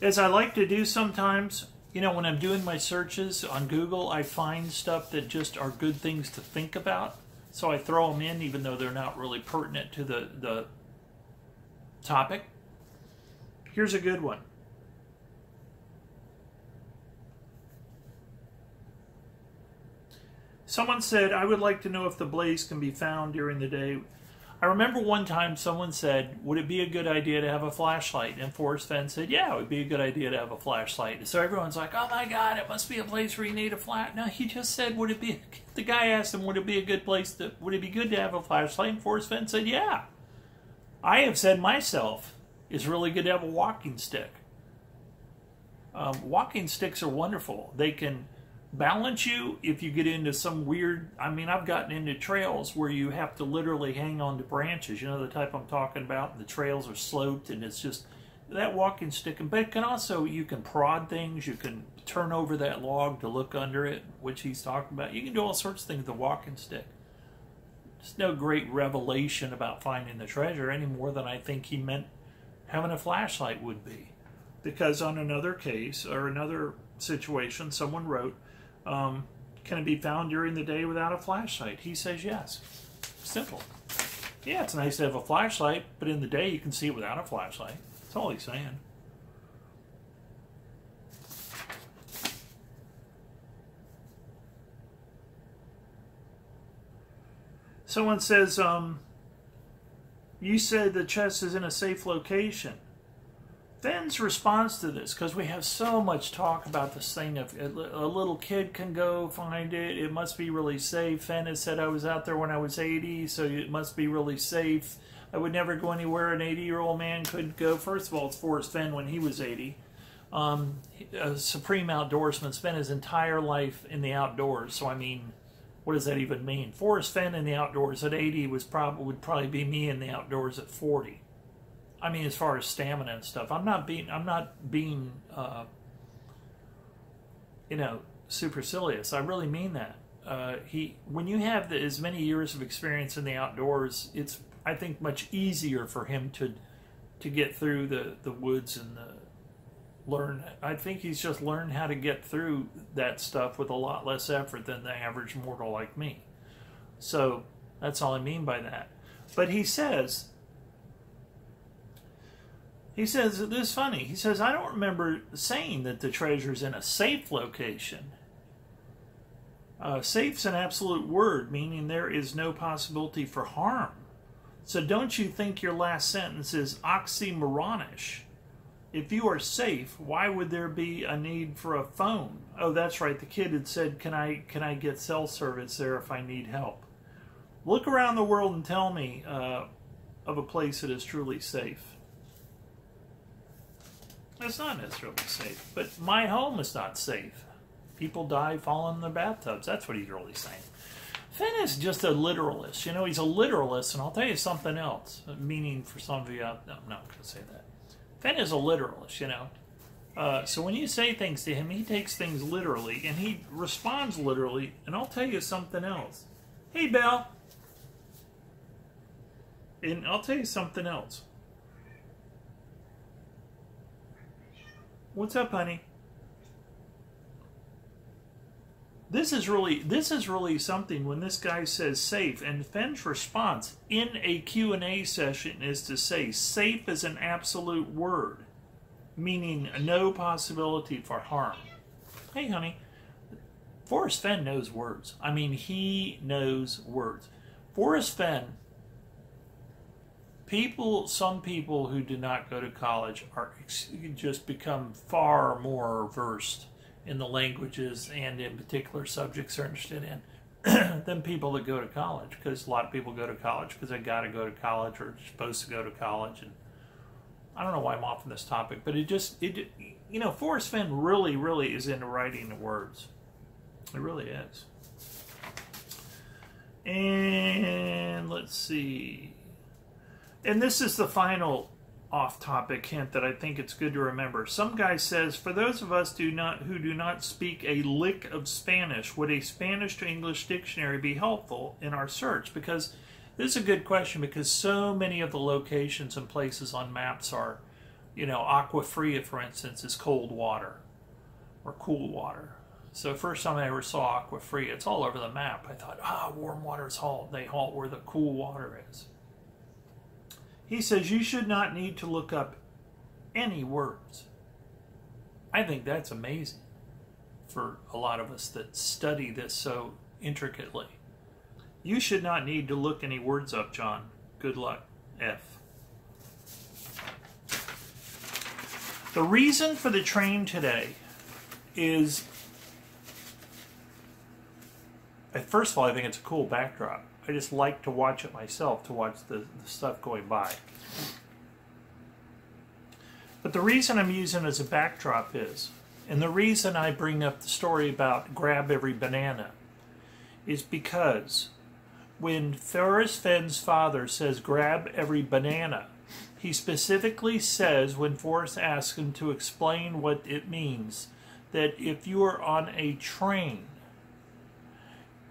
As I like to do sometimes, you know, when I'm doing my searches on Google, I find stuff that just are good things to think about. So I throw them in even though they're not really pertinent to the topic. Here's a good one. Someone said, I would like to know if the blaze can be found during the day. I remember one time someone said, would it be a good idea to have a flashlight? And Forrest Fenn said, yeah, it would be a good idea to have a flashlight. So everyone's like, oh my God, it must be a place where you need a flash. No, he just said, would it be, the guy asked him, would it be a good place to, would it be good to have a flashlight? And Forrest Fenn said, yeah. I have said myself, it's really good to have a walking stick. Walking sticks are wonderful. They can balance you if you get into some weird, I mean, I've gotten into trails where you have to literally hang on to branches, you know, the type I'm talking about, and the trails are sloped, and it's just that walking stick. But it can also, you can prod things, you can turn over that log to look under it, which he's talking about. You can do all sorts of things with the walking stick. There's no great revelation about finding the treasure any more than I think he meant having a flashlight would be. Because on another case, or another situation, someone wrote, can it be found during the day without a flashlight? He says yes. Simple. Yeah, it's nice to have a flashlight, but in the day you can see it without a flashlight. That's all he's saying. Someone says, you said the chest is in a safe location. Fenn's response to this, because we have so much talk about this thing of a little kid can go find it, it must be really safe. Fenn has said, I was out there when I was 80, so it must be really safe. I would never go anywhere an 80-year-old man couldn't go. First of all, it's Forrest Fenn when he was 80. A supreme outdoorsman, spent his entire life in the outdoors, so I mean, what does that even mean? Forrest Fenn in the outdoors at 80 would probably be me in the outdoors at 40. I mean, as far as stamina and stuff, I'm not being, you know, supercilious. I really mean that. When you have as many years of experience in the outdoors, it's, I think, much easier for him to get through the woods and learn. I think he's just learned how to get through that stuff with a lot less effort than the average mortal like me. So that's all I mean by that. But he says this is funny. He says, I don't remember saying that the treasure's in a safe location. Safe's an absolute word, meaning there is no possibility for harm. So don't you think your last sentence is oxymoronish? If you are safe, why would there be a need for a phone? Oh, that's right. The kid had said, can I get cell service there if I need help? Look around the world and tell me of a place that is truly safe. It's not necessarily safe, but my home is not safe. People die falling in their bathtubs. That's what he's really saying. Fenn is just a literalist. You know, he's a literalist, and I'll tell you something else. Meaning for some of you out, no, I'm not going to say that. Fenn is a literalist, you know. So when you say things to him, he takes things literally, and he responds literally, and I'll tell you something else. Hey, Belle. And I'll tell you something else. What's up, honey? This is really something when this guy says safe, and Fenn's response in a Q&A session is to say safe is an absolute word, meaning no possibility for harm. Hey, honey, Forrest Fenn knows words. I mean, he knows words. Forrest Fenn, some people who do not go to college are just become far more versed in the languages and in particular subjects they're interested in than people that go to college, because a lot of people go to college because they got to go to college or are supposed to go to college. And I don't know why I'm off on this topic, but you know, Forrest Fenn really is into writing the words. It really is. And let's see. And this is the final off-topic hint that I think it's good to remember. Some guy says, for those of us who do not speak a lick of Spanish, would a Spanish to English dictionary be helpful in our search? Because this is a good question, because so many of the locations and places on maps are, You know, Aquafria, for instance, is cold water or cool water. So first time I ever saw Aquafria, it's all over the map. I thought, warm waters halt. They halt where the cool water is. He says you should not need to look up any words. I think that's amazing for a lot of us that study this so intricately. You should not need to look any words up, John. Good luck, F. The reason for the train today is, first of all, I think it's a cool backdrop. I just like to watch it myself, to watch the stuff going by. But the reason I'm using it as a backdrop is, and the reason I bring up the story about grab every banana, is because when Forrest Fenn's father says grab every banana, he specifically says, when Forrest asks him to explain what it means, that if you are on a train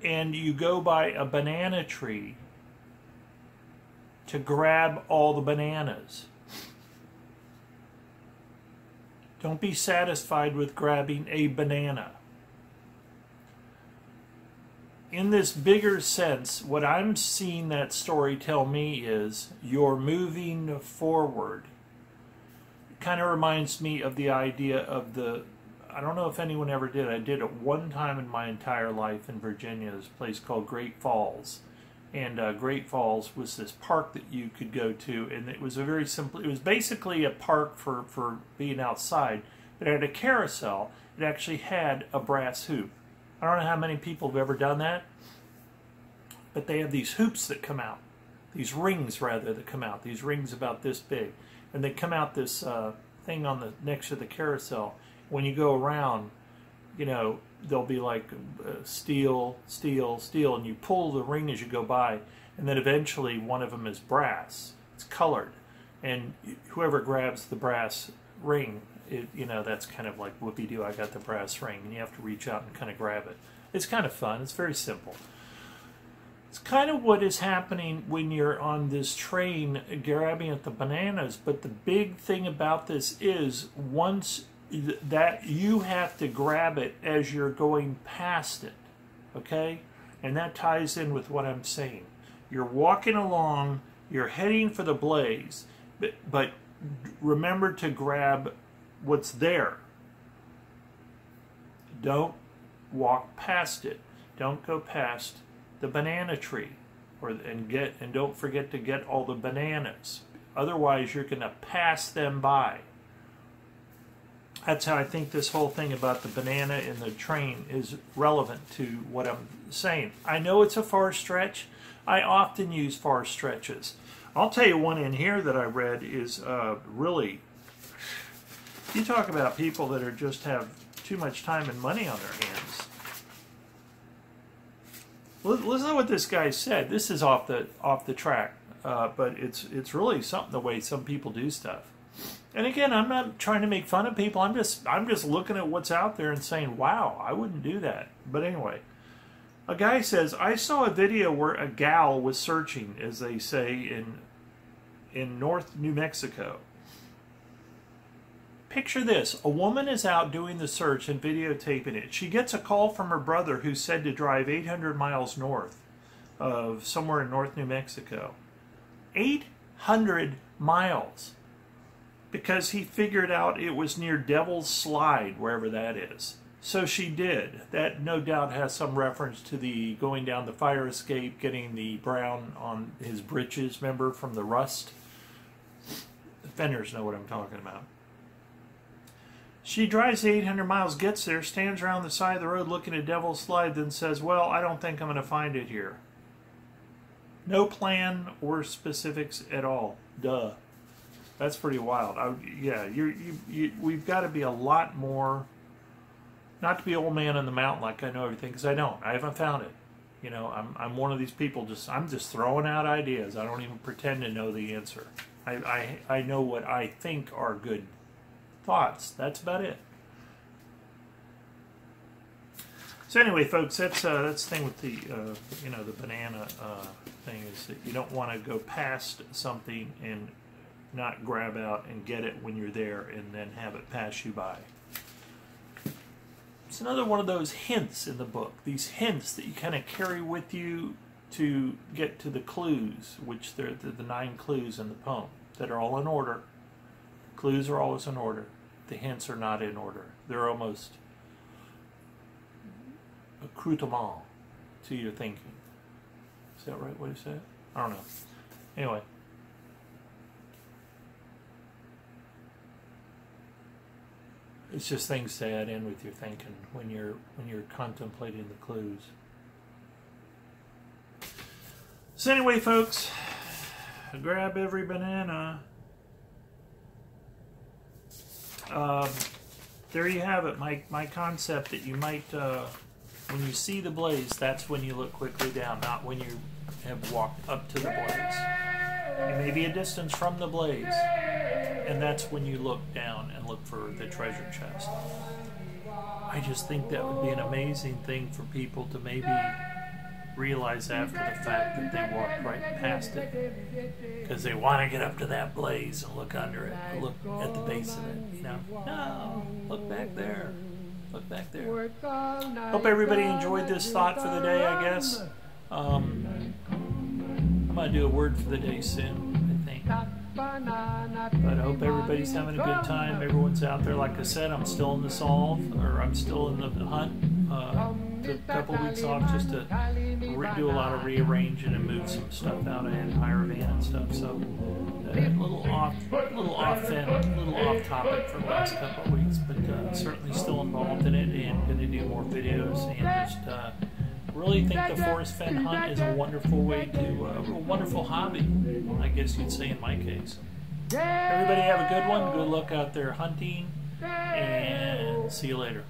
and you go by a banana tree, to grab all the bananas. Don't be satisfied with grabbing a banana. In this bigger sense, what I'm seeing that story tell me is you're moving forward. It kind of reminds me of the idea of I don't know if anyone ever did. I did it one time in my entire life in Virginia. This place called Great Falls. And Great Falls was this park that you could go to, and it was a very simple, it was basically a park for being outside, but it had a carousel. It actually had a brass hoop. I don't know how many people have ever done that, but they have these hoops that come out, these rings rather that come out, these rings about this big, and they come out this thing on the next to the carousel. When you go around, you know, there'll be like steel, steel, steel, and you pull the ring as you go by, and then eventually one of them is brass. It's colored, and whoever grabs the brass ring, you know, that's kind of like whoopee-doo, I got the brass ring, and you have to reach out and kind of grab it. It's kind of fun. It's very simple. It's kind of what is happening when you're on this train grabbing at the bananas, but the big thing about this is once that you have to grab it as you're going past it, okay? And that ties in with what I'm saying. You're walking along, you're heading for the blaze, but remember to grab what's there. Don't walk past it. Don't go past the banana tree, and don't forget to get all the bananas. Otherwise, you're going to pass them by. That's how I think this whole thing about the banana in the train is relevant to what I'm saying. I know it's a far stretch. I often use far stretches. I'll tell you one in here that I read is really, you talk about people that are just have too much time and money on their hands. Listen to what this guy said. This is off the track, but it's really something the way some people do stuff. And again, I'm not trying to make fun of people. I'm just looking at what's out there and saying, wow, I wouldn't do that. But anyway, a guy says, I saw a video where a gal was searching, as they say in North New Mexico. Picture this. A woman is out doing the search and videotaping it. She gets a call from her brother who's said to drive 800 miles north of somewhere in North New Mexico. 800 miles. Because he figured out it was near Devil's Slide, wherever that is. So she did. That no doubt has some reference to the going down the fire escape, getting the brown on his britches, remember, from the rust? The Fenners know what I'm talking about. She drives 800 miles, gets there, stands around the side of the road looking at Devil's Slide, then says, well, I don't think I'm going to find it here. No plan or specifics at all. Duh. That's pretty wild. We've got to be a lot more, not to be old man on the mountain like I know everything, because I don't. I haven't found it. You know, I'm one of these people, I'm just throwing out ideas. I don't even pretend to know the answer. I know what I think are good thoughts. That's about it. So anyway, folks, that's the thing with the the banana thing, is that you don't want to go past something and not grab out and get it when you're there and then have it pass you by. It's another one of those hints in the book, these hints that you kind of carry with you to get to the clues, which they're the 9 clues in the poem that are all in order. Clues are always in order. The hints are not in order. They're almost accoutrement to your thinking. Is that right way to say it? I don't know. Anyway. It's just things to add in with your thinking when you're contemplating the clues. So anyway, folks, grab every banana. There you have it. My concept that you might, when you see the blaze, that's when you look quickly down, not when you have walked up to the blaze. You may be a distance from the blaze, and that's when you look down and look for the treasure chest. I just think that would be an amazing thing for people to maybe realize after the fact that they walked right past it because they want to get up to that blaze and look under it, look at the base of it, you know. No, look back there. Look back there. Hope everybody enjoyed this thought for the day, I guess. I'm going to do a word for the day soon, I think. But I hope everybody's having a good time. Everyone's out there. Like I said, I'm still in the solve, or I'm still in the hunt. Took a couple weeks off just to do a lot of rearranging and move some stuff out. I had to hire a van and stuff, so a little off topic for the last couple of weeks, but certainly still involved in it and going to do more videos and just really think the forest fen hunt is a wonderful way to a wonderful hobby, I guess you'd say in my case. Everybody have a good one. Good luck out there hunting, and see you later.